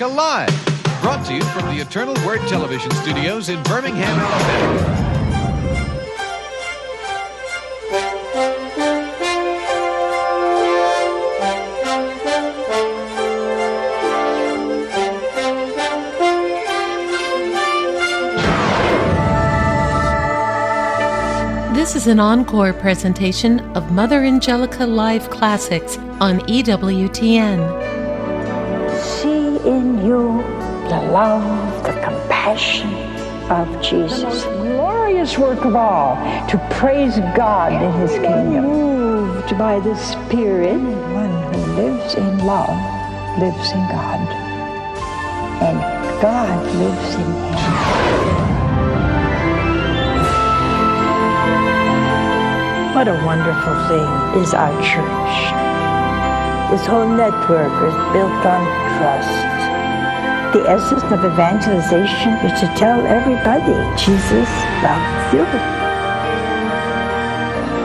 Angelica Live, brought to you from the Eternal Word Television Studios in Birmingham, Alabama. This is an encore presentation of Mother Angelica Live Classics on EWTN. See in you the love, the compassion of Jesus. The most glorious work of all, to praise God in His kingdom. Moved by the Spirit, one who lives in love lives in God, and God lives in him. What a wonderful thing is our church. This whole network is built on trust. The essence of evangelization is to tell everybody Jesus loves you.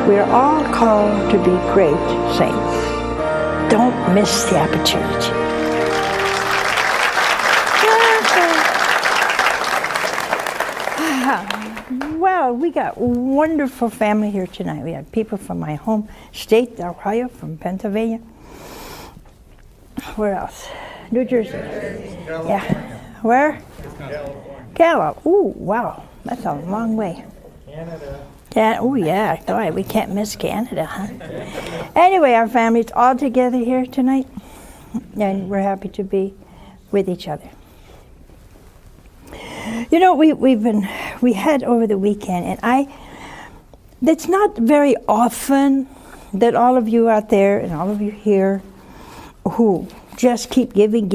We're all called to be great saints. Don't miss the opportunity. Well, we got wonderful family here tonight. We had people from my home state, Ohio, from Pennsylvania. Where else? New Jersey. California. Yeah. Where? California. Ooh, wow. That's a long way. Canada. Oh, yeah. All right, we can't miss Canada, huh? Anyway, our family's all together here tonight, and we're happy to be with each other. You know, we had over the weekend, and it's not very often that all of you out there and all of you here who just keep giving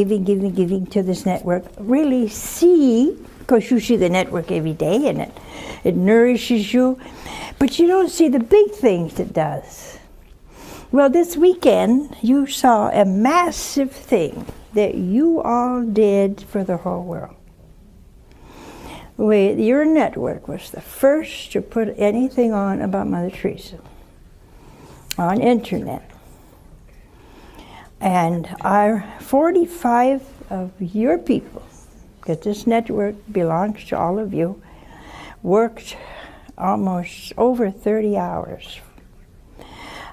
to this network really see, because you see the network every day and it nourishes you, but you don't see the big things it does. Well, this weekend you saw a massive thing that you all did for the whole world. Your network was the first to put anything on about Mother Teresa on internet. And our 45 of your people, because this network belongs to all of you, worked almost over 30 hours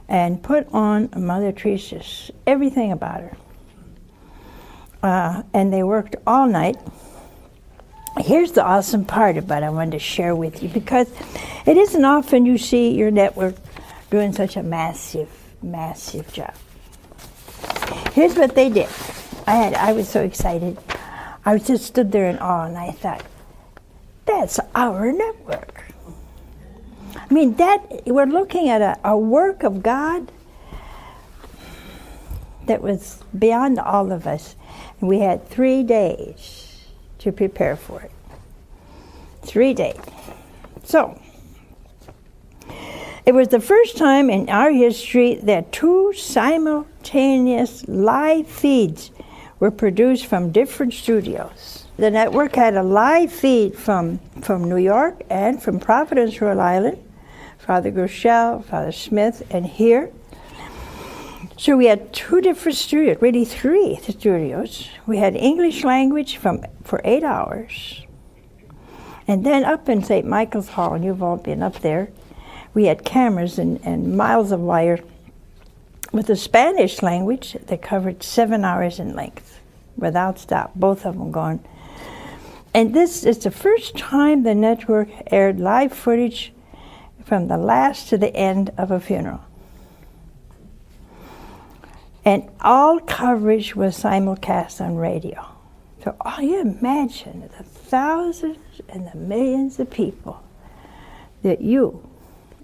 and put on Mother Teresa's everything about her. And they worked all night. Here's the awesome part about it I wanted to share with you, because it isn't often you see your network doing such a massive, massive job. Here's what they did. I was so excited. I just stood there in awe, and I thought, that's our network. I mean, we're looking at a work of God that was beyond all of us. And we had 3 days to prepare for it. 3 days. So, it was the first time in our history that 2 simultaneous live feeds were produced from different studios. The network had a live feed from New York and from Providence, Rhode Island, Father Groeschel, Father Smith, and here. So we had 2 different studios, really 3 studios. We had English language for 8 hours. And then up in St. Michael's Hall, and you've all been up there, we had cameras and miles of wire with the Spanish language that covered 7 hours in length, without stop, both of them going. And this is the first time the network aired live footage from the last to the end of a funeral. And all coverage was simulcast on radio. So you imagine the thousands and the millions of people that you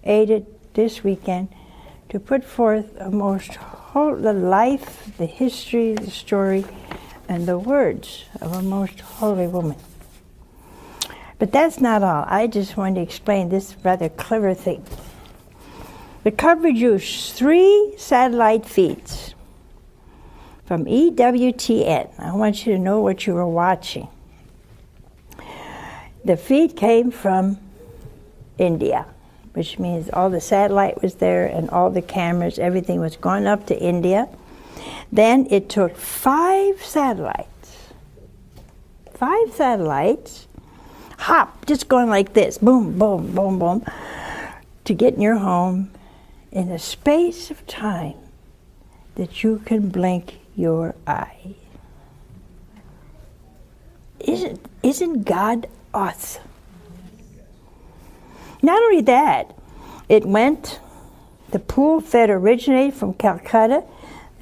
aided this weekend to put forth the life, the history, the story, and the words of a most holy woman. But that's not all. I just wanted to explain this rather clever thing. The coverage used 3 satellite feeds from EWTN. I want you to know what you were watching. The feed came from India, which means all the satellite was there and all the cameras, everything was going up to India. Then it took 5 satellites 5 satellites hop, just going like this, boom, boom, boom, boom, to get in your home in a space of time that you can blink your eye. Isn't God awesome? Not only that, the pool fed originated from Calcutta,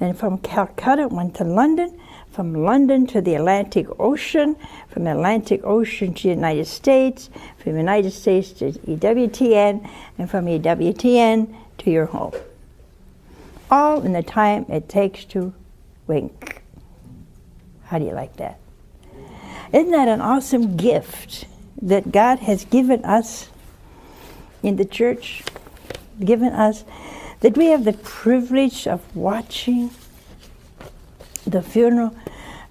and from Calcutta went to London, from London to the Atlantic Ocean, from the Atlantic Ocean to the United States, from the United States to EWTN, and from EWTN to your home. All in the time it takes to wink. How do you like that? Isn't that an awesome gift that God has given us in the church? Given us, that we have the privilege of watching the funeral,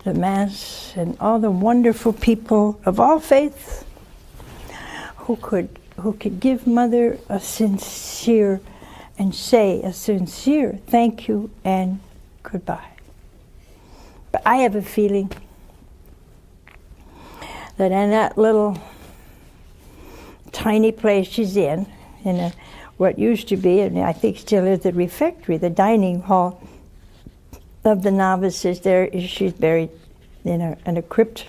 the Mass, and all the wonderful people of all faiths who could give Mother a sincere and say a sincere thank you and goodbye. But I have a feeling that in that little tiny place she's in what used to be, and I think still is, the refectory, the dining hall of the novices, she's buried in a crypt.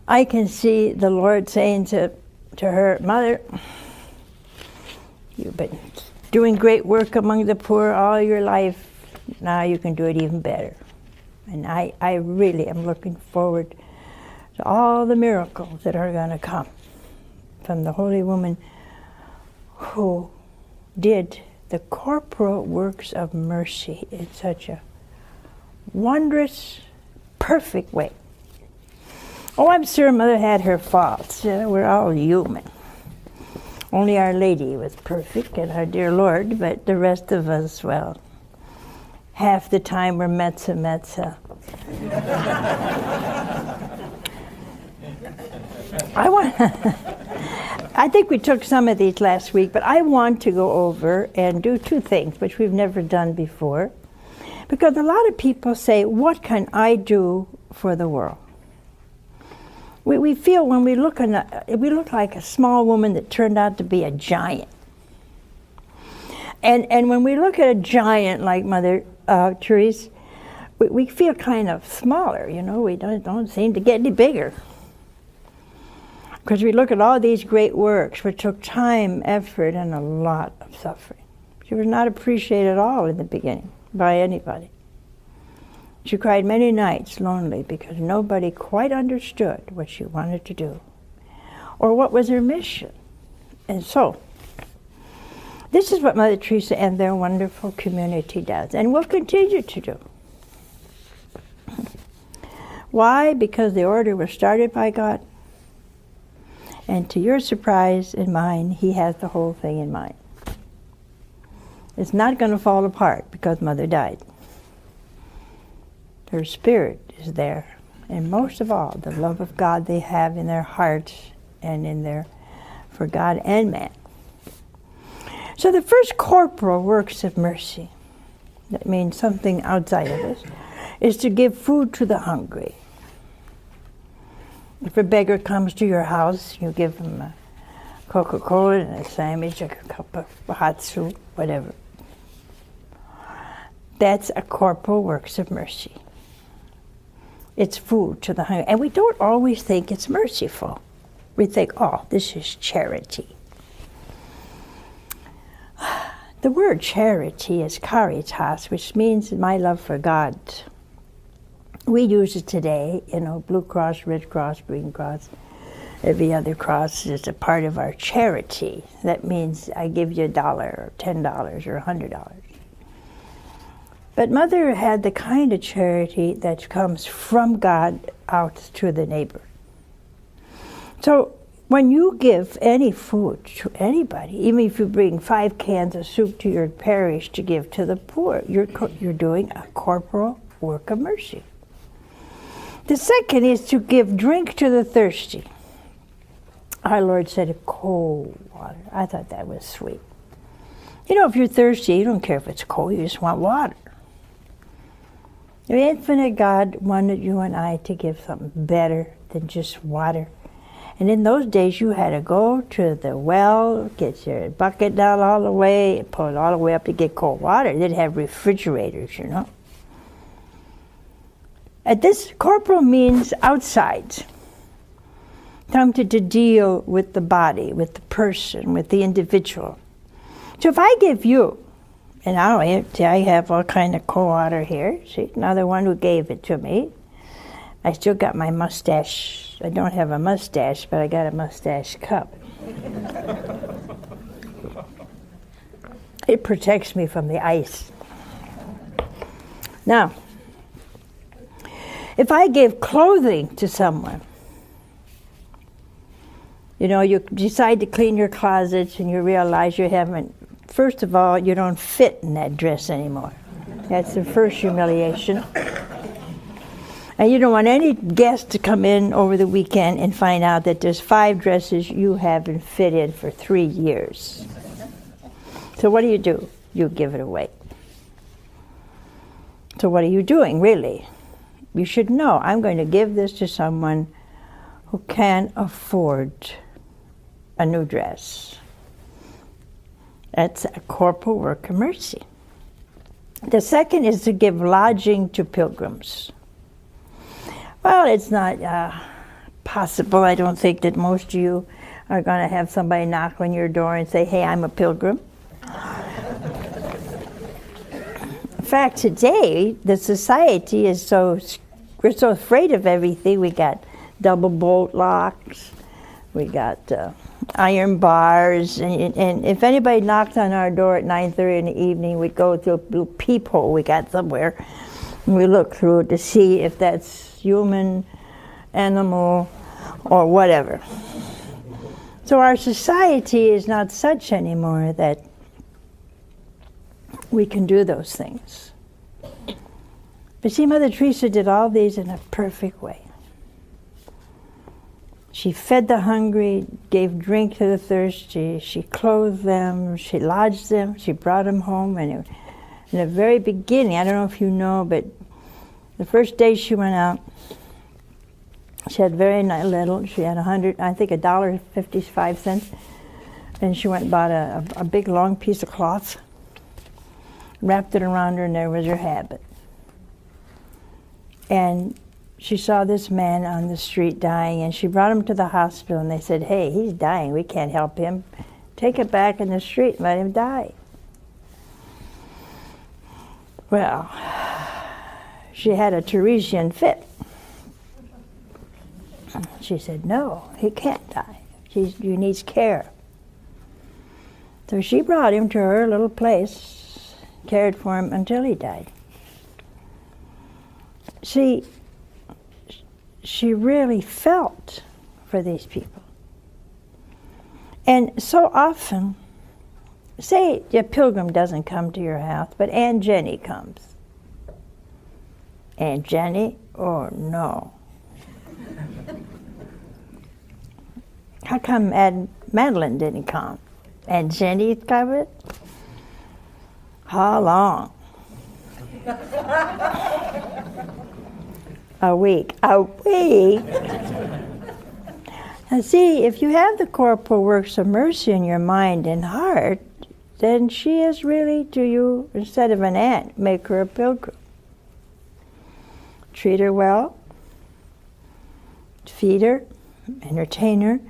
I can see the Lord saying to her, Mother, you've been doing great work among the poor all your life. Now you can do it even better. And I really am looking forward to all the miracles that are going to come from the Holy Woman who did the corporal works of mercy in such a wondrous, perfect way. Oh, I'm sure Mother had her faults. We're all human. Only Our Lady was perfect, and our dear Lord, but the rest of us, well, half the time we're metza. I think we took some of these last week, but I want to go over and do 2 things, which we've never done before. Because a lot of people say, what can I do for the world? We feel when we look like a small woman that turned out to be a giant. And when we look at a giant like Mother Teresa, we feel kind of smaller, we don't seem to get any bigger. Because we look at all these great works, which took time, effort, and a lot of suffering. She was not appreciated at all in the beginning by anybody. She cried many nights lonely because nobody quite understood what she wanted to do or what was her mission. And so, this is what Mother Teresa and their wonderful community does, and will continue to do. Why? Because the order was started by God. And to your surprise and mine, He has the whole thing in mind. It's not going to fall apart because Mother died. Her spirit is there. And most of all, the love of God they have in their hearts and for God and man. So the first corporal works of mercy, that means something outside of us, is to give food to the hungry. If a beggar comes to your house, you give him a Coca-Cola and a sandwich, a cup of hot soup, whatever. That's a corporal works of mercy. It's food to the hungry. And we don't always think it's merciful. We think, oh, this is charity. The word charity is caritas, which means my love for God. We use it today, Blue Cross, Red Cross, Green Cross, every other cross is a part of our charity. That means I give you $1 or $10 or $100. But Mother had the kind of charity that comes from God out to the neighbor. So when you give any food to anybody, even if you bring 5 cans of soup to your parish to give to the poor, you're doing a corporal work of mercy. The second is to give drink to the thirsty. Our Lord said cold water. I thought that was sweet. If you're thirsty, you don't care if it's cold, you just want water. The infinite God wanted you and I to give something better than just water. And in those days, you had to go to the well, get your bucket down all the way, pull it all the way up to get cold water. They didn't have refrigerators, you know. This corporal means outside. Something to deal with the body, with the person, with the individual. So if I give you, and I have all kind of cold water here. See, another one who gave it to me. I still got my mustache. I don't have a mustache, but I got a mustache cup. It protects me from the ice. Now, if I give clothing to someone, you know, you decide to clean your closets and you realize you haven't, first of all, you don't fit in that dress anymore. That's the first humiliation. And you don't want any guest to come in over the weekend and find out that there's 5 dresses you haven't fit in for 3 years. So what do? You give it away. So what are you doing, really? You should know, I'm going to give this to someone who can't afford a new dress. That's a corporal work of mercy. The second is to give lodging to pilgrims. Well, it's not possible. I don't think that most of you are going to have somebody knock on your door and say, hey, I'm a pilgrim. In fact, today, the society is we're so afraid of everything. We got double bolt locks. We got iron bars. And if anybody knocked on our door at 9:30 in the evening, we'd go through a little peephole we got somewhere. And we look through it to see if that's human, animal, or whatever. So our society is not such anymore that we can do those things. But see, Mother Teresa did all these in a perfect way. She fed the hungry, gave drink to the thirsty, she clothed them, she lodged them, she brought them home. And in the very beginning, I don't know if you know, but the first day she went out, she had very little. She had $1.55, and she went and bought a big long piece of cloth, wrapped it around her, and there was her habit. And she saw this man on the street dying, and she brought him to the hospital, and they said, hey, he's dying, we can't help him. Take it back in the street and let him die. Well, she had a Teresian fit. She said, no, he can't die. He needs care. So she brought him to her little place, cared for him until he died. See, she really felt for these people. And so often, say a pilgrim doesn't come to your house, but Aunt Jenny comes. Aunt Jenny? Oh, no. How come Aunt Madeline didn't come? Aunt Jenny covered? How long? A week. A week? And see, if you have the corporal works of mercy in your mind and heart, then she is really to you, instead of an aunt, make her a pilgrim. Treat her well, feed her, entertain her.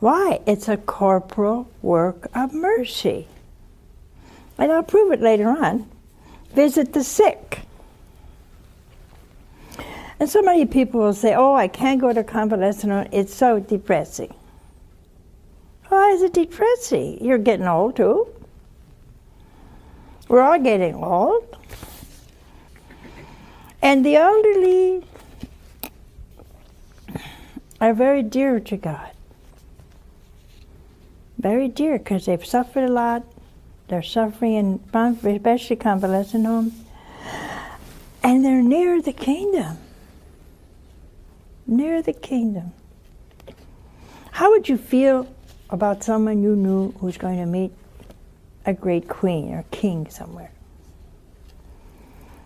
Why? It's a corporal work of mercy. And I'll prove it later on. Visit the sick. And so many people will say, oh, I can't go to convalescent home, it's so depressing. Why is it depressing? You're getting old too. We're all getting old. And the elderly are very dear to God. Very dear, because they've suffered a lot. They're suffering in, especially convalescent homes. And they're near the kingdom. Near the kingdom. How would you feel about someone you knew who's going to meet a great queen or king somewhere?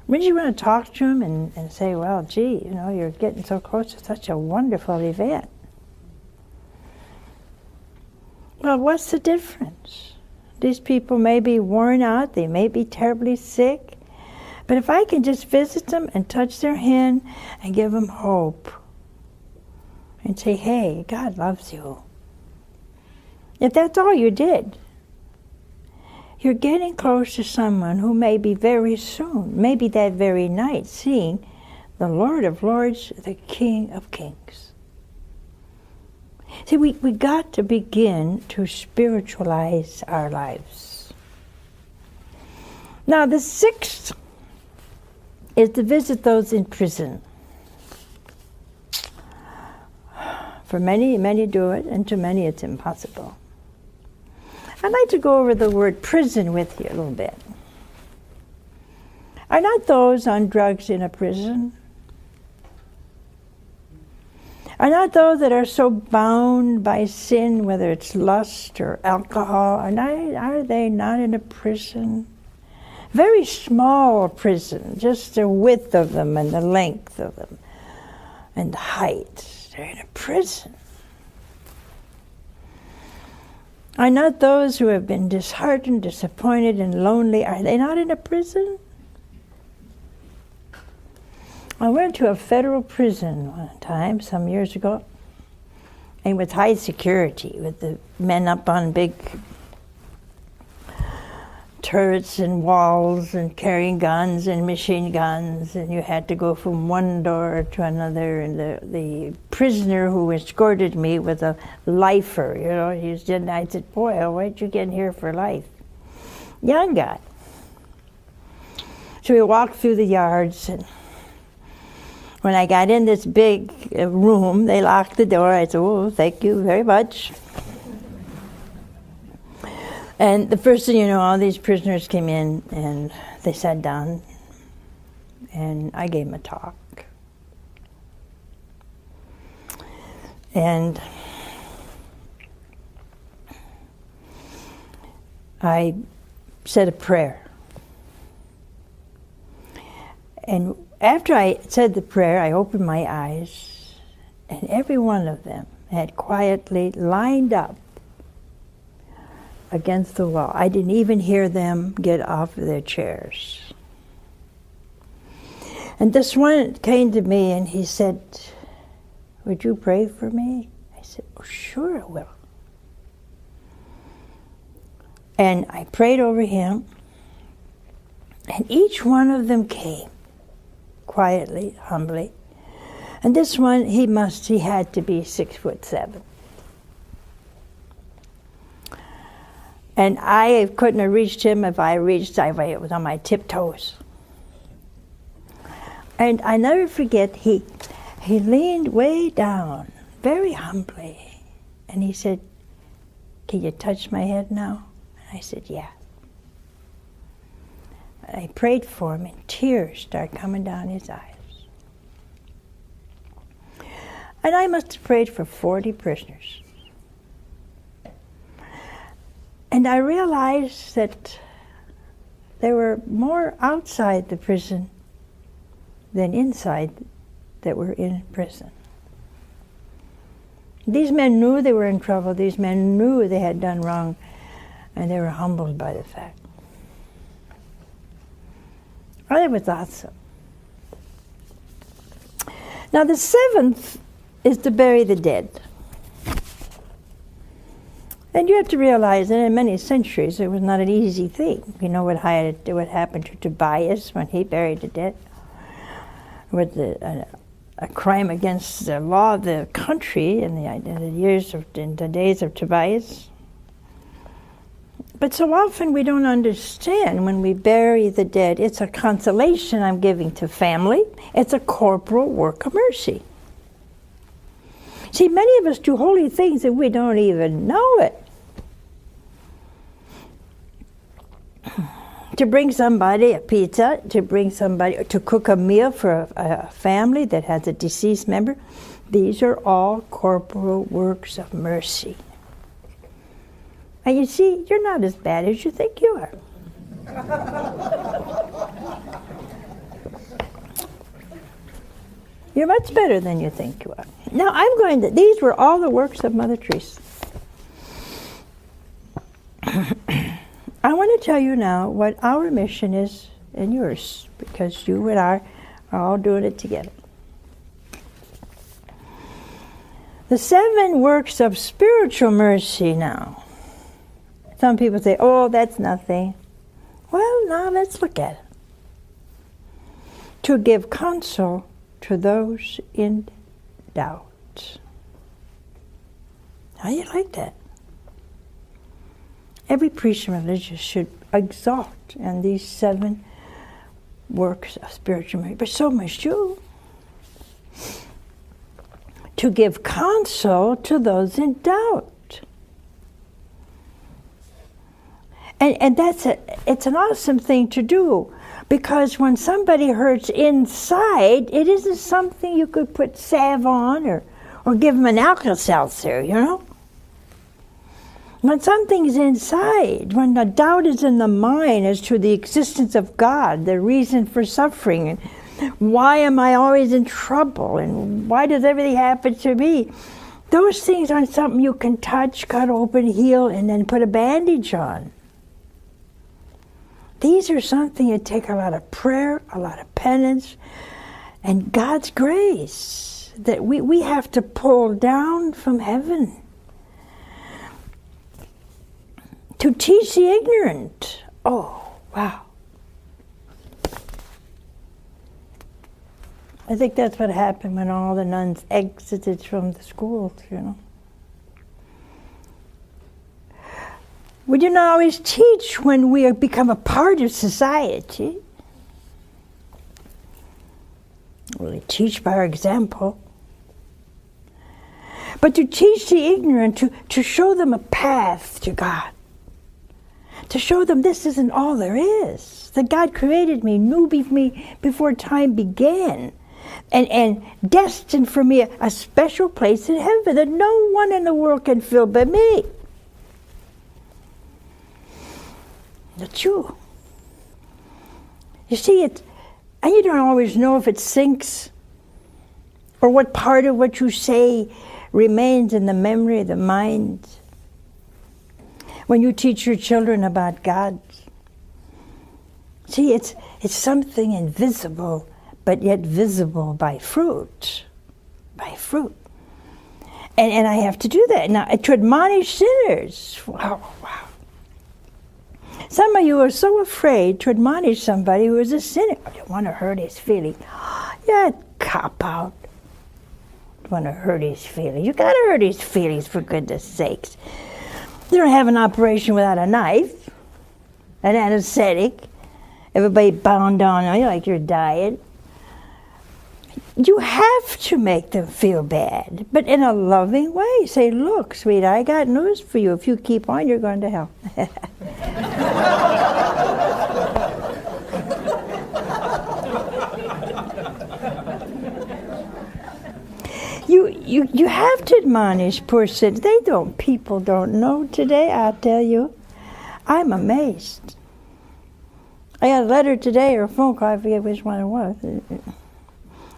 When you want to talk to them and say, well, gee, you know, you're getting so close to such a wonderful event. Well, what's the difference? These people may be worn out, they may be terribly sick, but if I can just visit them and touch their hand and give them hope and say, hey, God loves you. If that's all you did, you're getting close to someone who may be very soon, maybe that very night, seeing the Lord of Lords, the King of Kings. See, we got to begin to spiritualize our lives. Now, the sixth is to visit those in prison. For many, many do it, and to many it's impossible. I'd like to go over the word prison with you a little bit. Are not those on drugs in a prison? Are not those that are so bound by sin, whether it's lust or alcohol, are they not in a prison? Very small prison, just the width of them and the length of them and the height. They're in a prison. Are not those who have been disheartened, disappointed, and lonely, are they not in a prison? I went to a federal prison one time, some years ago, and with high security, with the men up on big turrets and walls and carrying guns and machine guns, and you had to go from one door to another, and the prisoner who escorted me was a lifer, you know, I said, boy, why'd you get in here for life? Young guy. So we walked through the yards, and when I got in this big room, they locked the door. I said, oh, thank you very much. And the first thing you know, all these prisoners came in and they sat down, and I gave them a talk. And I said a prayer. And after I said the prayer, I opened my eyes, and every one of them had quietly lined up against the wall. I didn't even hear them get off of their chairs. And this one came to me and he said, would you pray for me? I said, oh, sure I will. And I prayed over him, and each one of them came quietly, humbly. And this one, he had to be 6'7". And I couldn't have reached him. If I reached, it was on my tiptoes. And I never forget, he leaned way down, very humbly, and he said, can you touch my head now? And I said, yeah. I prayed for him, and tears started coming down his eyes. And I must have prayed for 40 prisoners. And I realized that there were more outside the prison than inside that were in prison. These men knew they were in trouble. These men knew they had done wrong, and they were humbled by the fact. Oh, it was awesome. Now the seventh is to bury the dead. And you have to realize that in many centuries it was not an easy thing. You know what happened to Tobias when he buried the dead? With a crime against the law of the country in the days of Tobias. But so often we don't understand when we bury the dead. It's a consolation I'm giving to family. It's a corporal work of mercy. See, many of us do holy things and we don't even know it. To bring somebody a pizza, to cook a meal for a family that has a deceased member, these are all corporal works of mercy. And you see, you're not as bad as you think you are. You're much better than you think you are. Now, these were all the works of Mother Teresa. I want to tell you now what our mission is and yours, because you and I are all doing it together. The 7 works of spiritual mercy now. Some people say, oh, that's nothing. Well, now let's look at it. To give counsel to those in doubt. How do you like that? Every priest and religious should exalt in these 7 works of spiritual mercy, but so must you. To give counsel to those in doubt. And it's an awesome thing to do, because when somebody hurts inside, it isn't something you could put salve on or give them an Alka-Seltzer, you know? When something's inside, when the doubt is in the mind as to the existence of God, the reason for suffering, and why am I always in trouble, and why does everything happen to me? Those things aren't something you can touch, cut open, heal, and then put a bandage on. These are something that take a lot of prayer, a lot of penance, and God's grace that we have to pull down from heaven. To teach the ignorant. Oh, wow. I think that's what happened when all the nuns exited from the schools, you know. We do not always teach when we become a part of society. We teach by our example. But to teach the ignorant, to show them a path to God. To show them this isn't all there is. That God created me, knew me before time began. And destined for me a special place in heaven that no one in the world can fill but me. That's you. You see, and you don't always know if it sinks or what part of what you say remains in the memory of the mind. When you teach your children about God, see, it's something invisible, but yet visible by fruit. By fruit. And I have to do that. Now, to admonish sinners. Wow. Some of you are so afraid to admonish somebody who is a sinner. You don't want to hurt his feelings. Yeah, cop out. You want to hurt his feelings. You got to hurt his feelings, for goodness sakes. You don't have an operation without a knife, an anesthetic. Everybody bound down on you like you're dying. You have to make them feel bad, but in a loving way. Say, look, sweetie, I got news for you. If you keep on, you're going to hell. You have to admonish poor sinners. People don't know today, I'll tell you. I'm amazed. I got a letter today or a phone call, I forget which one it was.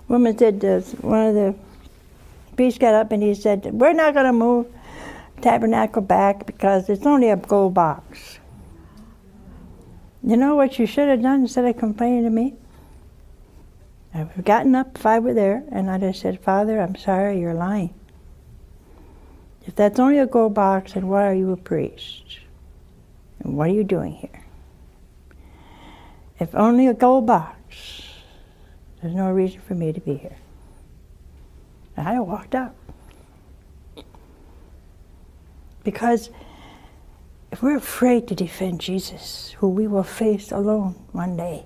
Woman said, one of the priests got up and he said, we're not going to move tabernacle back because it's only a gold box. You know what you should have done instead of complaining to me? I would have gotten up if I were there and I'd have said, Father, I'm sorry, you're lying. If that's only a gold box, then why are you a priest? And what are you doing here? If only a gold box, there's no reason for me to be here. And I walked out. Because if we're afraid to defend Jesus, who we will face alone one day,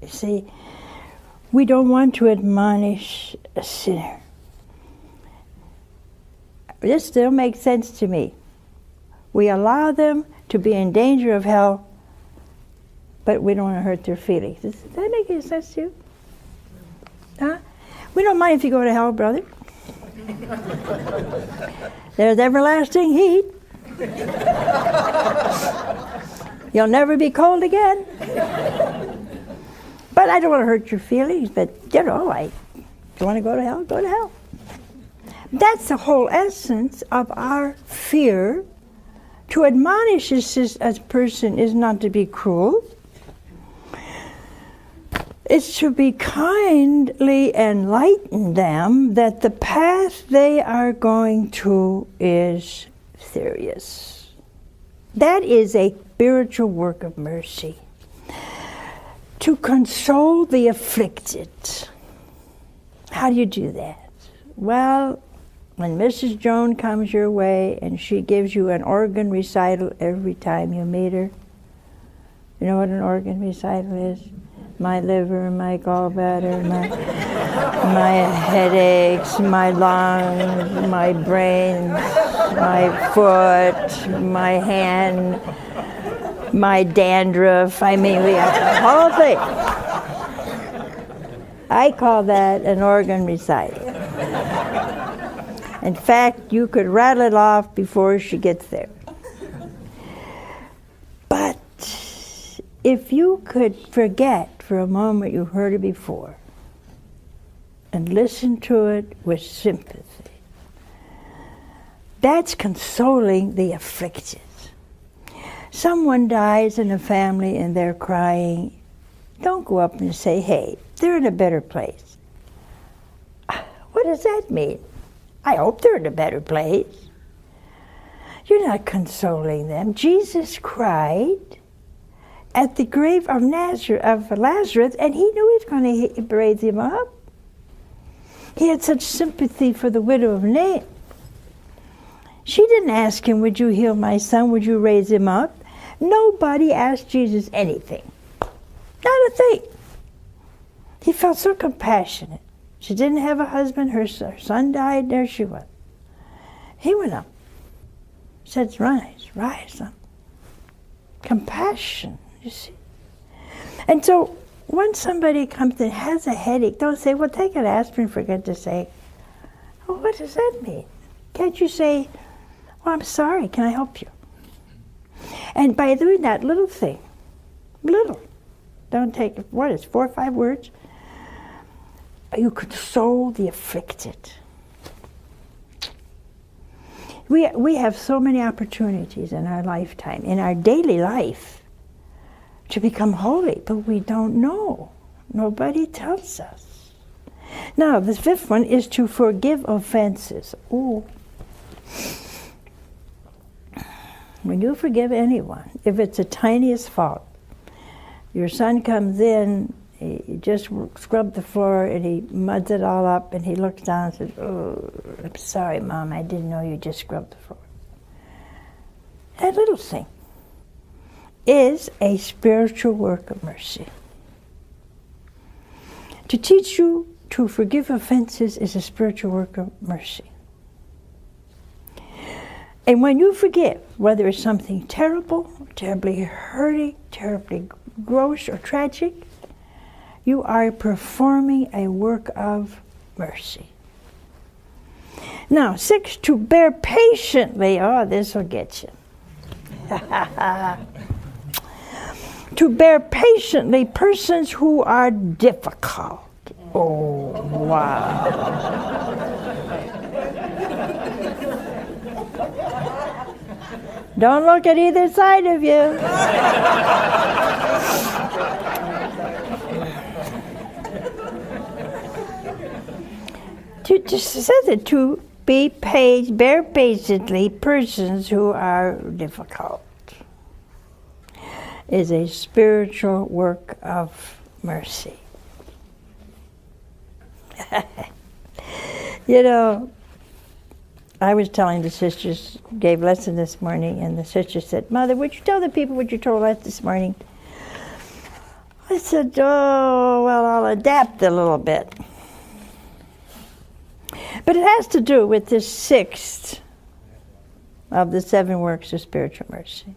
you see, we don't want to admonish a sinner. This still makes sense to me. We allow them to be in danger of hell, but we don't want to hurt their feelings. Does that make any sense to you? Huh? We don't mind if you go to hell, brother. There's everlasting heat. You'll never be cold again. But I don't want to hurt your feelings, but, if you want to go to hell, go to hell. That's the whole essence of our fear. To admonish a person is not to be cruel. It's to be kindly enlighten them that the path they are going to is serious. That is a spiritual work of mercy. To console the afflicted. How do you do that? Well, when Mrs. Joan comes your way and she gives you an organ recital every time you meet her, you know what an organ recital is? My liver, my gallbladder, my headaches, my lungs, my brain, my foot, my hand, my dandruff. I mean, we have the whole thing. I call that an organ recital. In fact, you could rattle it off before she gets there. But if you could forget for a moment you heard it before and listen to it with sympathy, that's consoling the afflicted. Someone dies in a family and they're crying. Don't go up and say, hey, they're in a better place. What does that mean? I hope they're in a better place. You're not consoling them. Jesus cried at the grave of Lazarus, and he knew he was going to raise him up. He had such sympathy for the widow of Nain. She didn't ask him, would you heal my son? Would you raise him up? Nobody asked Jesus anything. Not a thing. He felt so compassionate. She didn't have a husband. Her son died. There she was. He went up. Said, rise, son. Compassion, you see. And so when somebody comes and has a headache, don't say, well, take an aspirin for goodness sake. Well, what does that mean? Can't you say, well, I'm sorry, can I help you? And by doing that little thing, don't take, 4 or 5 words, you console the afflicted. We have so many opportunities in our lifetime, in our daily life, to become holy, but we don't know. Nobody tells us. Now, the 5th one is to forgive offenses. Ooh. When you forgive anyone, if it's the tiniest fault, your son comes in, he just scrubbed the floor and he muds it all up and he looks down and says, oh, I'm sorry, Mom, I didn't know you just scrubbed the floor. That little thing is a spiritual work of mercy. To teach you to forgive offenses is a spiritual work of mercy. And when you forgive, whether it's something terrible, terribly hurting, terribly gross or tragic, you are performing a work of mercy. Now, 6, to bear patiently. Oh, this will get you. To bear patiently persons who are difficult. Oh, wow. Don't look at either side of you. Just says it, to bear patiently persons who are difficult is a spiritual work of mercy. You know, I was telling the sisters, gave lesson this morning, and the sister said, Mother, would you tell the people what you told us this morning? I said, oh, well, I'll adapt a little bit. But it has to do with this 6th of the 7 works of spiritual mercy.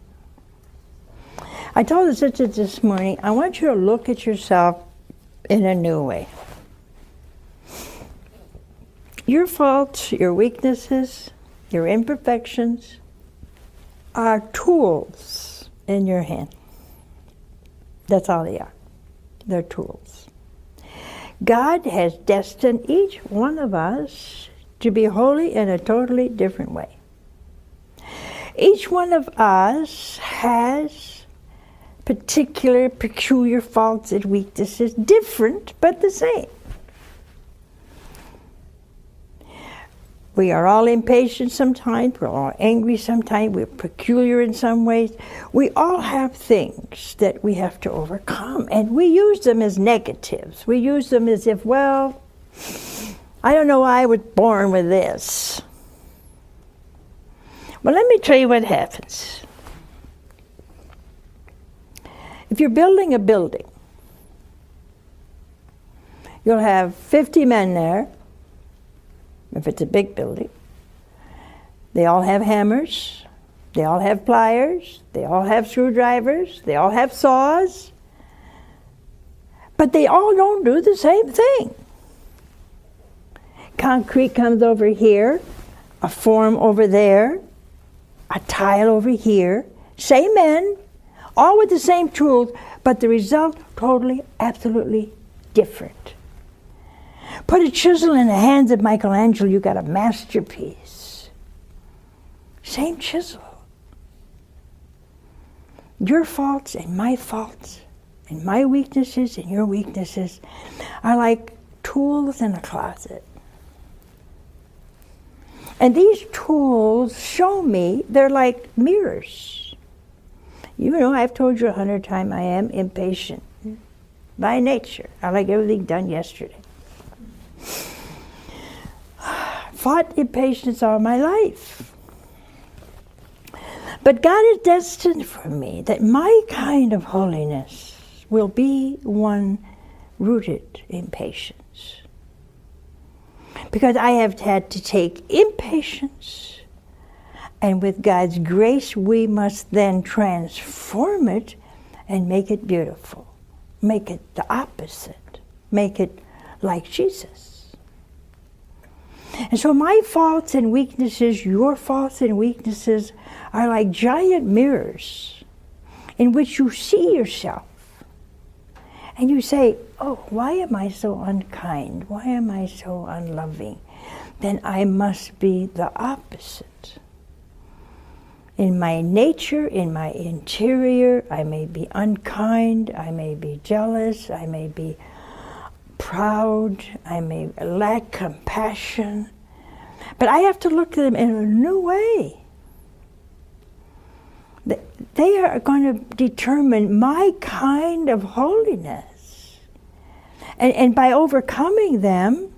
I told the sisters this morning, I want you to look at yourself in a new way. Your faults, your weaknesses, your imperfections are tools in your hand. That's all they are. They're tools. God has destined each one of us to be holy in a totally different way. Each one of us has particular, peculiar faults and weaknesses, different but the same. We are all impatient sometimes, we're all angry sometimes, we're peculiar in some ways. We all have things that we have to overcome, and we use them as negatives. We use them as if, well, I don't know why I was born with this. Well, let me tell you what happens. If you're building a building, you'll have 50 men there. If it's a big building, they all have hammers, they all have pliers, they all have screwdrivers, they all have saws, but they all don't do the same thing. Concrete comes over here, a form over there, a tile over here, same men, all with the same tools, but the result totally, absolutely different. Put a chisel in the hands of Michelangelo, you got a masterpiece. Same chisel. Your faults and my faults and my weaknesses and your weaknesses are like tools in a closet. And these tools show me, they're like mirrors. You know, I've told you 100 times I am impatient by nature. I like everything done yesterday. Fought impatience all my life. But God is destined for me that my kind of holiness will be one rooted in patience. Because I have had to take impatience, and with God's grace we must then transform it and make it beautiful. Make it the opposite. Make it like Jesus. And so my faults and weaknesses, your faults and weaknesses, are like giant mirrors in which you see yourself. And you say, oh, why am I so unkind? Why am I so unloving? Then I must be the opposite. In my nature, in my interior, I may be unkind, I may be jealous, I may be proud, I may lack compassion, but I have to look at them in a new way. They are going to determine my kind of holiness. And by overcoming them,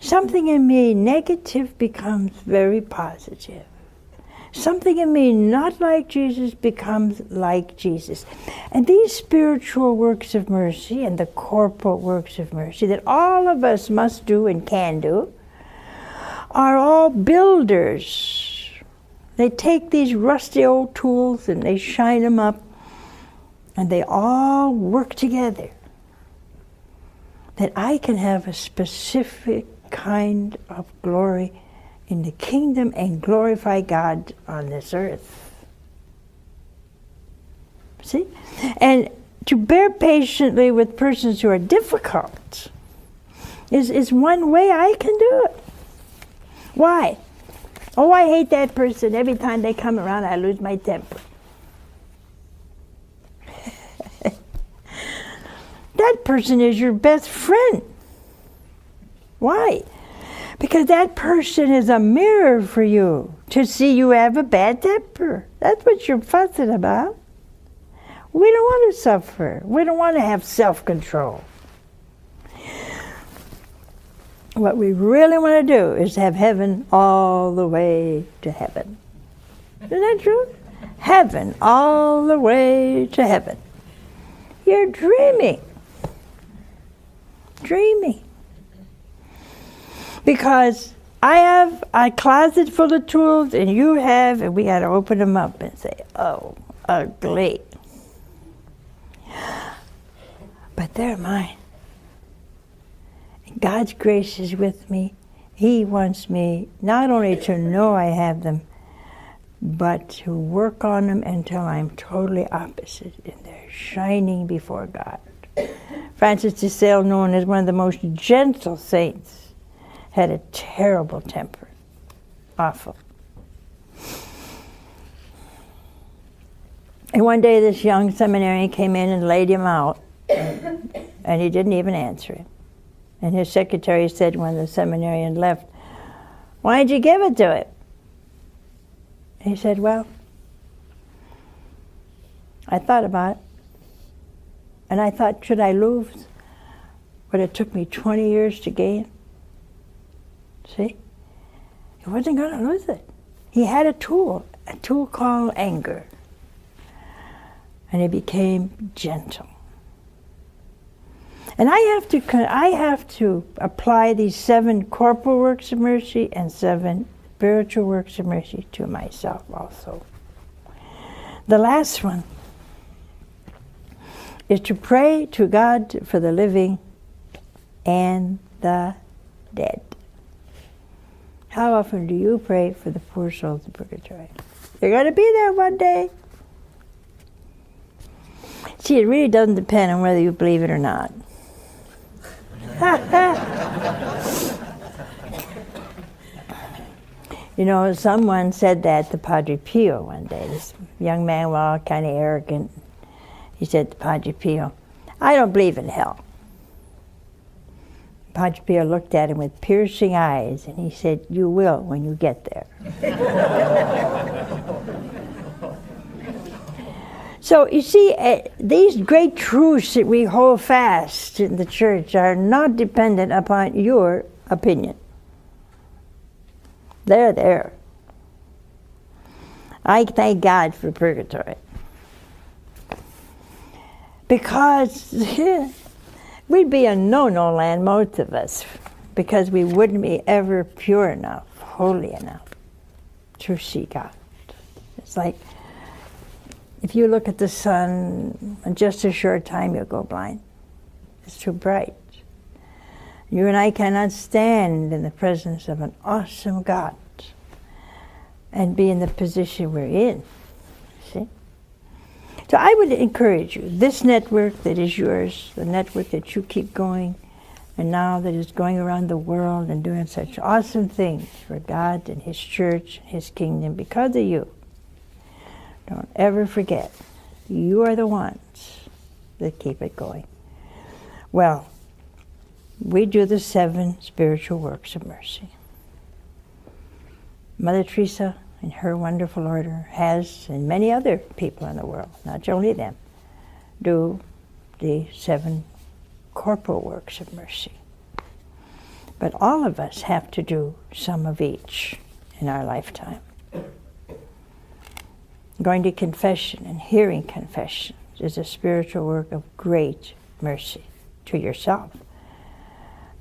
something in me negative becomes very positive. Something in me not like Jesus becomes like Jesus. And these spiritual works of mercy and the corporal works of mercy that all of us must do and can do are all builders. They take these rusty old tools and they shine them up, and they all work together that I can have a specific kind of glory in the kingdom and glorify God on this earth. See? And to bear patiently with persons who are difficult is one way I can do it. Why? Oh, I hate that person. Every time they come around, I lose my temper. That person is your best friend. Why? Because that person is a mirror for you to see you have a bad temper. That's what you're fussing about. We don't want to suffer. We don't want to have self-control. What we really want to do is have heaven all the way to heaven. Isn't that true? Heaven all the way to heaven. You're dreaming. Dreaming. Because I have a closet full of tools, and you have, and we got to open them up and say, oh, ugly. But they're mine. And God's grace is with me. He wants me not only to know I have them, but to work on them until I'm totally opposite and they're shining before God. Francis de Sales, known as one of the most gentle saints, had a terrible temper. Awful. And one day this young seminarian came in and laid him out, and he didn't even answer him. And his secretary said when the seminarian left, "Why'd you give it to him?" He said, "Well, I thought about it. And I thought, should I lose what it took me 20 years to gain?" See? He wasn't going to lose it. He had a tool called anger. And he became gentle. And I have to apply these 7 corporal works of mercy and 7 spiritual works of mercy to myself also. The last one is to pray to God for the living and the dead. How often do you pray for the poor souls of purgatory? They're going to be there one day. See, it really doesn't depend on whether you believe it or not. You know, someone said that to Padre Pio one day. This young man, well, kind of arrogant. He said to Padre Pio, "I don't believe in hell." Padre Pio looked at him with piercing eyes, and he said, "You will when you get there." So, you see, these great truths that we hold fast in the church are not dependent upon your opinion. They're there. I thank God for purgatory. Because we'd be in no-no land, most of us, because we wouldn't be ever pure enough, holy enough to see God. It's like if you look at the sun, in just a short time you'll go blind. It's too bright. You and I cannot stand in the presence of an awesome God and be in the position we're in. See? So I would encourage you, this network that is yours, the network that you keep going, and now that is going around the world and doing such awesome things for God and His church, His kingdom, because of you. Don't ever forget, you are the ones that keep it going. Well, we do the 7 spiritual works of mercy. Mother Teresa, in her wonderful order, has, and many other people in the world, not only them, do the 7 corporal works of mercy. But all of us have to do some of each in our lifetime. Going to confession and hearing confession is a spiritual work of great mercy to yourself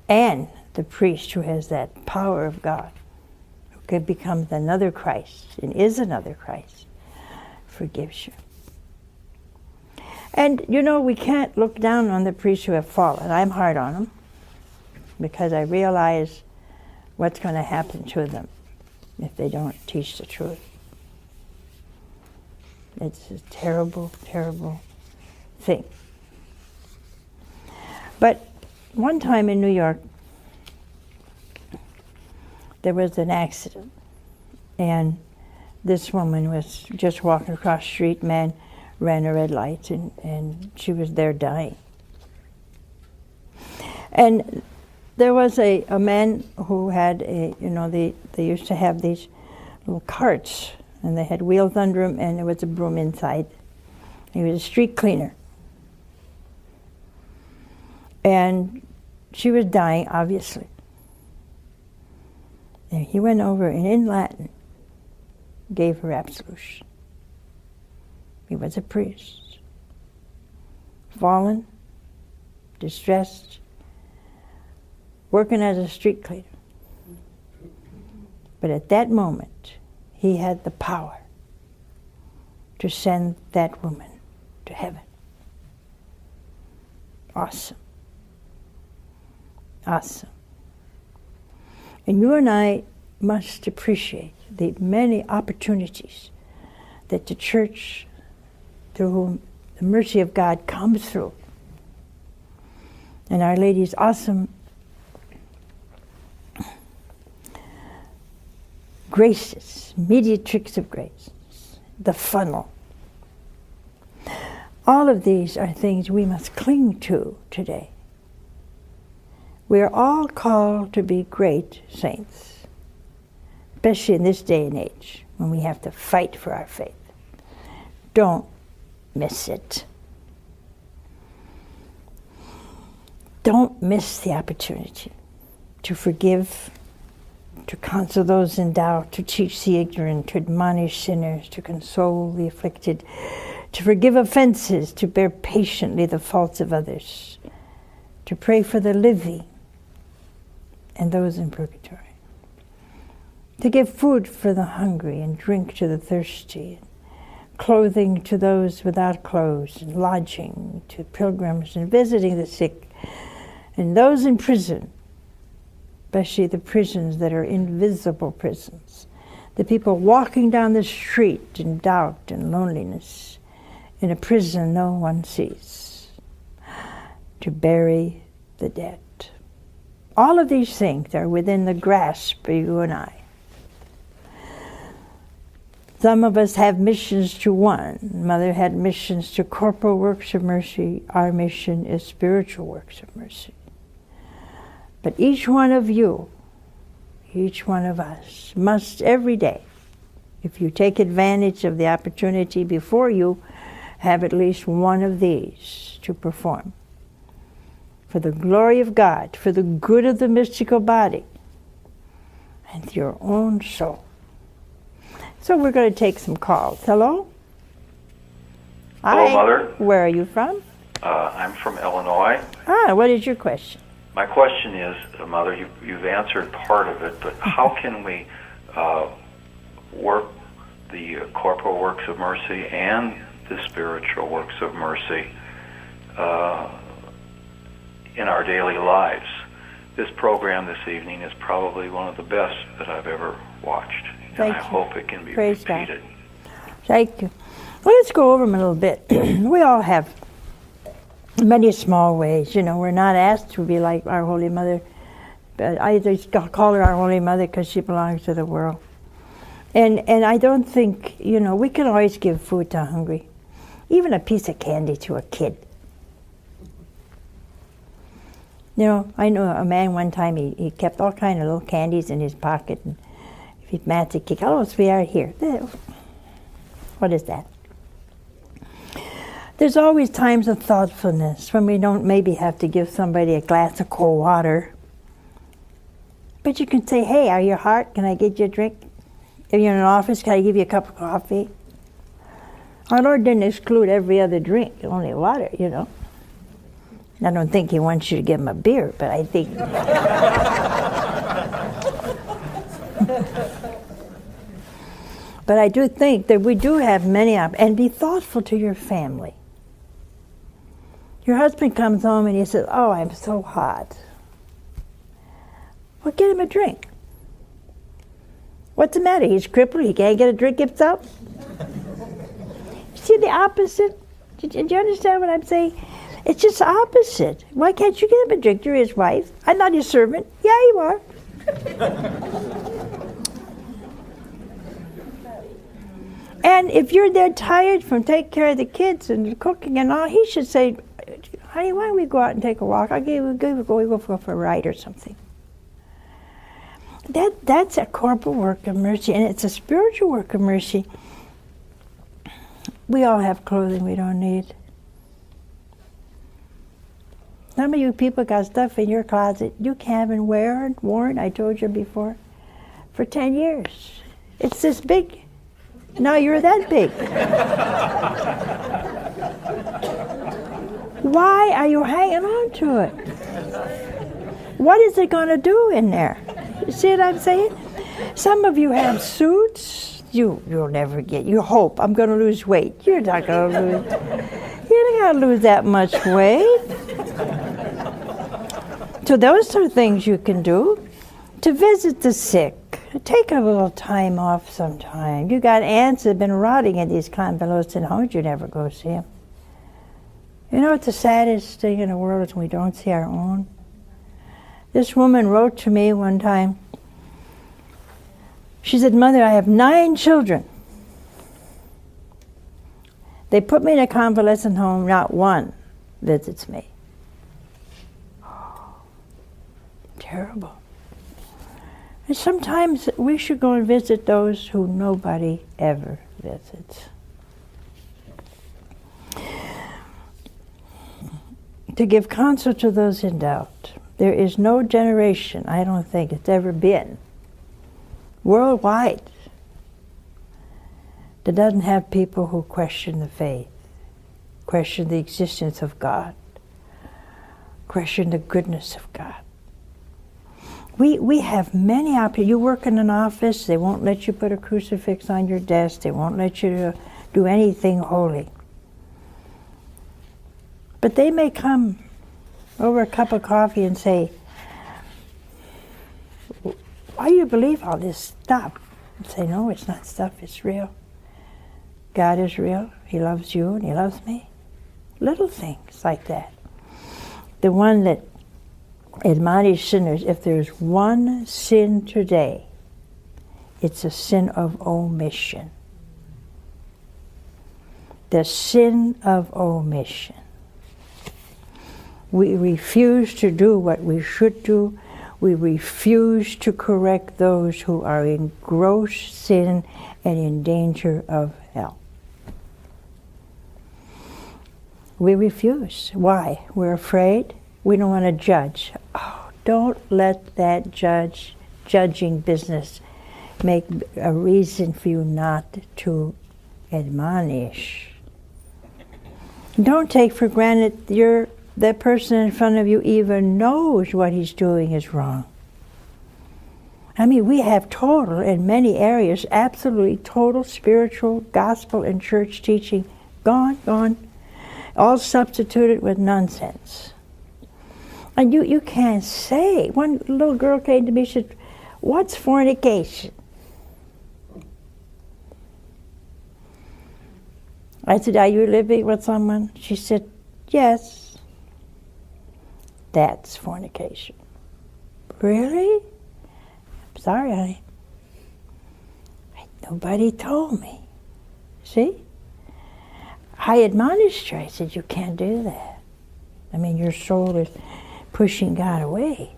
and the priest who has that power of God, who could become another Christ and is another Christ, forgives you. And you know, we can't look down on the priests who have fallen. I'm hard on them because I realize what's going to happen to them if they don't teach the truth. It's a terrible, terrible thing. But one time in New York, there was an accident, and this woman was just walking across the street. Man ran a red light, and she was there dying. And there was a man who had they used to have these little carts, and they had wheels under them, and there was a broom inside. He was a street cleaner. And she was dying, obviously. And he went over and in Latin gave her absolution. He was a priest. Fallen, distressed, working as a street cleaner. But at that moment, he had the power to send that woman to heaven. Awesome. Awesome. And you and I must appreciate the many opportunities that the church, through whom the mercy of God comes through, and Our Lady's awesome graces, mediatrix of grace, the funnel. All of these are things we must cling to today. We are all called to be great saints, especially in this day and age when we have to fight for our faith. Don't miss it. Don't miss the opportunity to forgive, to counsel those in doubt, to teach the ignorant, to admonish sinners, to console the afflicted, to forgive offenses, to bear patiently the faults of others, to pray for the living and those in purgatory, to give food for the hungry and drink to the thirsty, clothing to those without clothes, and lodging to pilgrims, and visiting the sick, and those in prison, especially the prisons that are invisible prisons, the people walking down the street in doubt and loneliness, in a prison no one sees, to bury the dead. All of these things are within the grasp of you and I. Some of us have missions to one. Mother had missions to corporal works of mercy. Our mission is spiritual works of mercy. But each one of you, each one of us, must every day, if you take advantage of the opportunity before you, have at least one of these to perform. For the glory of God, for the good of the mystical body, and your own soul. So we're going to take some calls. Hello? Hello, Hi. Mother. Where are you from? I'm from Illinois. What is your question? My question is, Mother, you've answered part of it, but how can we work the corporal works of mercy and the spiritual works of mercy in our daily lives? This program this evening is probably one of the best that I've ever watched, and I hope it can be repeated. Thank you. Well, let's go over them a little bit. We all have many small ways. You know, we're not asked to be like our Holy Mother, but I just call her our Holy Mother because she belongs to the world. And I don't think, you know, we can always give food to hungry. Even a piece of candy to a kid. You know, I know a man one time, he kept all kind of little candies in his pocket, and if he'd match a kick, oh, sweetheart, here. What is that? There's always times of thoughtfulness when we don't maybe have to give somebody a glass of cold water. But you can say, hey, are you hot? Can I get you a drink? If you're in an office, can I give you a cup of coffee? Our Lord didn't exclude every other drink, only water, you know. I don't think he wants you to give him a beer, but I think... But I do think that we do have many and be thoughtful to your family. Your husband comes home and he says, oh, I'm so hot. Well, get him a drink. What's the matter? He's crippled, he can't get a drink himself? See the opposite? Did you understand what I'm saying? It's just the opposite. Why can't you get him a drink? You're his wife. I'm not his servant. Yeah, you are. And if you're there tired from taking care of the kids and cooking and all, he should say, honey, why don't we go out and take a walk? I'll go for a ride or something. That's a corporal work of mercy, and it's a spiritual work of mercy. We all have clothing we don't need. Some of you people got stuff in your closet you haven't worn, I told you before, for 10 years. It's this big. Now you're that big. Why are you hanging on to it? What is it going to do in there? You see what I'm saying? Some of you have suits. You'll never get. You hope I'm going to lose weight. You're not going to lose. You're not going to lose that much weight. So those are things you can do. To visit the sick, take a little time off sometime. You got aunts that have been rotting in these convalescent homes. You never go see them. You know what the saddest thing in the world is when we don't see our own? This woman wrote to me one time. She said, "Mother, I have 9 children. They put me in a convalescent home, not one visits me." Oh, terrible. And sometimes we should go and visit those who nobody ever visits. To give counsel to those in doubt. There is no generation, I don't think it's ever been, worldwide, that doesn't have people who question the faith, question the existence of God, question the goodness of God. We have many options. You work in an office, they won't let you put a crucifix on your desk, they won't let you do anything holy. But they may come over a cup of coffee and say, "Why do you believe all this stuff?" And say, "No, it's not stuff, it's real. God is real, He loves you and He loves me." Little things like that. The one that admonished sinners, if there's one sin today, it's a sin of omission. The sin of omission. We refuse to do what we should do. We refuse to correct those who are in gross sin and in danger of hell. We refuse. Why? We're afraid. We don't want to judge. Oh, don't let that judging business make a reason for you not to admonish. Don't take for granted that person in front of you even knows what he's doing is wrong. I mean, we have total, in many areas, absolutely total spiritual, gospel, and church teaching gone, all substituted with nonsense. And you can't say. One little girl came to me and said, "What's fornication?" I said, "Are you living with someone?" She said, "Yes." That's fornication. Really? I'm sorry, honey. Nobody told me. See? I admonished her. I said, "You can't do that. I mean, your soul is pushing God away."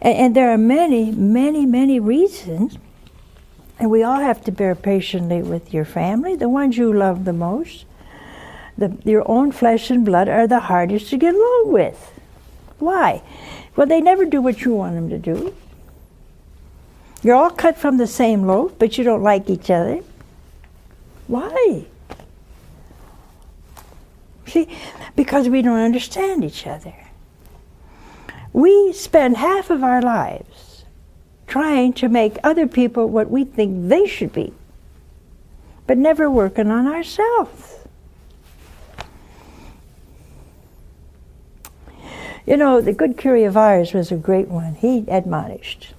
And there are many, many, many reasons. And we all have to bear patiently with your family, the ones you love the most. Your own flesh and blood are the hardest to get along with. Why? Well, they never do what you want them to do. You're all cut from the same loaf, but you don't like each other. Why? See, because we don't understand each other. We spend half of our lives trying to make other people what we think they should be, but never working on ourselves. You know, the good curé of ours was a great one. He admonished.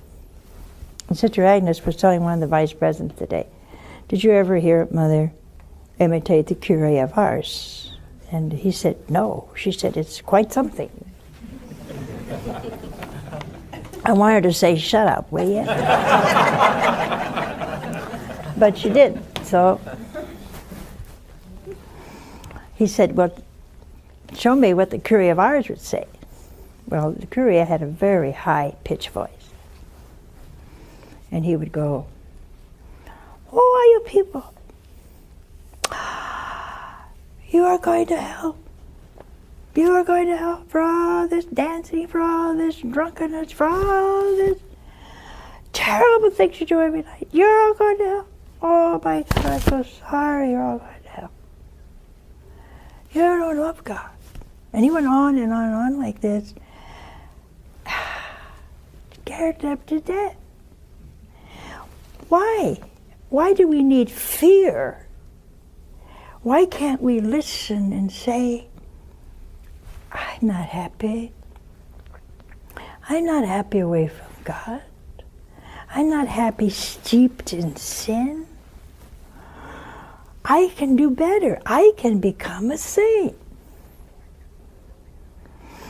And Sister Agnes was telling one of the vice presidents today, "Did you ever hear Mother imitate the curé of ours?" And he said, "No." She said, "It's quite something." I wanted to say, "Shut up, will you?" But she didn't. So he said, "Well, show me what the curé of ours would say." Well, the curé had a very high-pitched voice. And he would go, "Oh, are you people? You are going to hell. You are going to hell for all this dancing, for all this drunkenness, for all this terrible things you do every night. You're all going to hell. Oh my God, I'm so sorry you're all going to hell. You don't love God." And he went on and on and on like this. Scared them to death. Why? Why do we need fear? Why can't we listen and say, "I'm not happy. I'm not happy away from God. I'm not happy steeped in sin. I can do better. I can become a saint.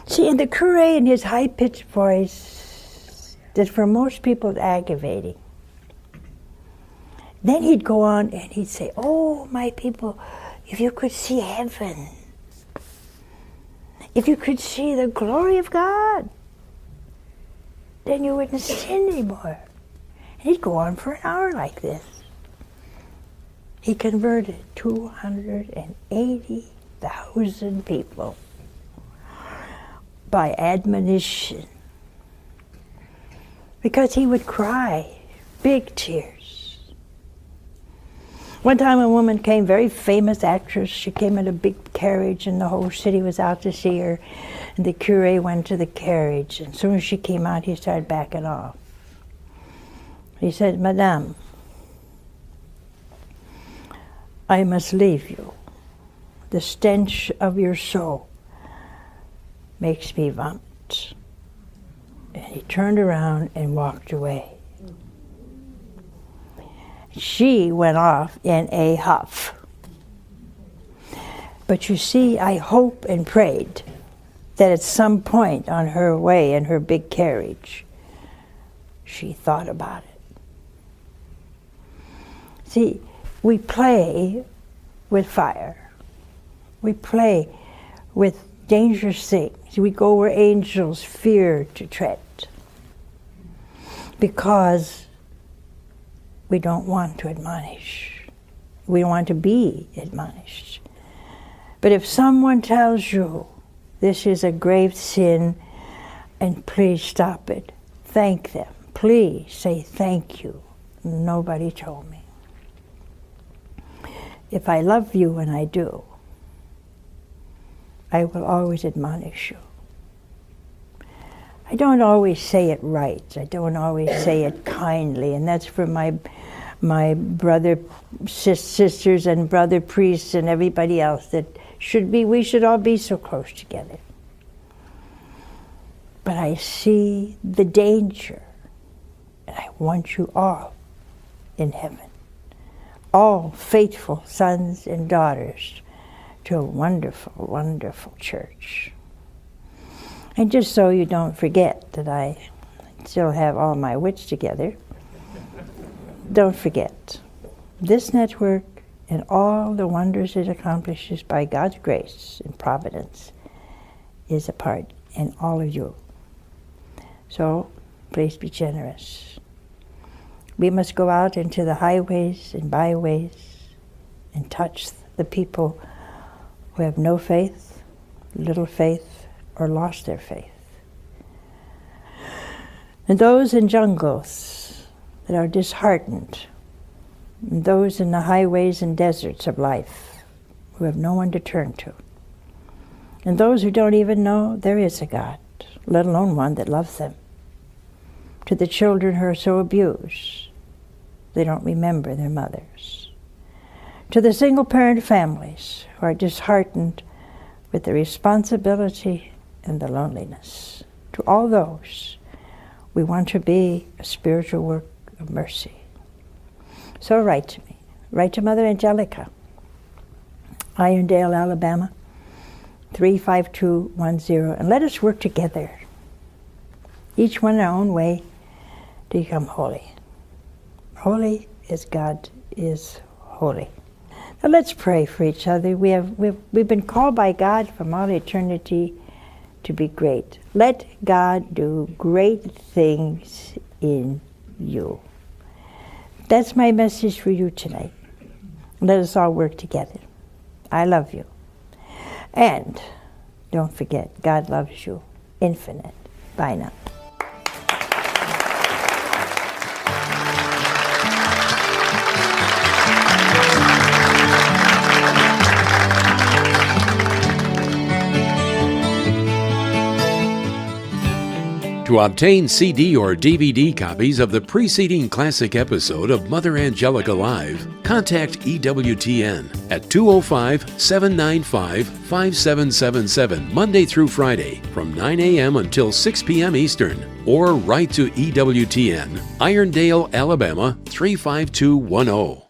See, and the curé in his high-pitched voice, that for most people is aggravating. Then he'd go on and he'd say, oh, my people, if you could see heaven, if you could see the glory of God, then you wouldn't sin anymore. And he'd go on for an hour like this. He converted 280,000 people by admonition, because he would cry big tears. One time a woman came, very famous actress, she came in a big carriage and the whole city was out to see her, and the curé went to the carriage, and as soon as she came out he started backing off. He said, Madame, I must leave you. The stench of your soul makes me vomit. And he turned around and walked away. She went off in a huff. But you see, I hoped and prayed that at some point on her way in her big carriage, she thought about it. See, we play with fire. We play with dangerous things. We go where angels fear to tread, because we don't want to admonish. We want to be admonished. But if someone tells you this is a grave sin and please stop it, thank them. Please say thank you. Nobody told me. If I love you, and I do, I will always admonish you. I don't always say it right. I don't always say it kindly, and that's for my brother sisters and brother priests and everybody else that we should all be so close together. But I see the danger, and I want you all in heaven. All faithful sons and daughters to a wonderful, wonderful church. And just so you don't forget that I still have all my wits together, don't forget, this network and all the wonders it accomplishes by God's grace and providence is a part in all of you. So please be generous. We must go out into the highways and byways and touch the people who have no faith, little faith, or lost their faith. And those in jungles that are disheartened, and those in the highways and deserts of life who have no one to turn to, and those who don't even know there is a God, let alone one that loves them. To the children who are so abused, they don't remember their mothers. To the single-parent families who are disheartened with the responsibility and the loneliness. To all those, we want to be a spiritual work of mercy. So write to me. Write to Mother Angelica, Irondale, Alabama, 35210, and let us work together, each one in our own way, to become holy. Holy as God is holy. Now let's pray for each other. We've been called by God from all eternity to be great. Let God do great things in you. That's my message for you tonight. Let us all work together. I love you. And don't forget, God loves you infinite. Bye now. To obtain CD or DVD copies of the preceding classic episode of Mother Angelica Live, contact EWTN at 205-795-5777 Monday through Friday from 9 a.m. until 6 p.m. Eastern, or write to EWTN, Irondale, Alabama 35210.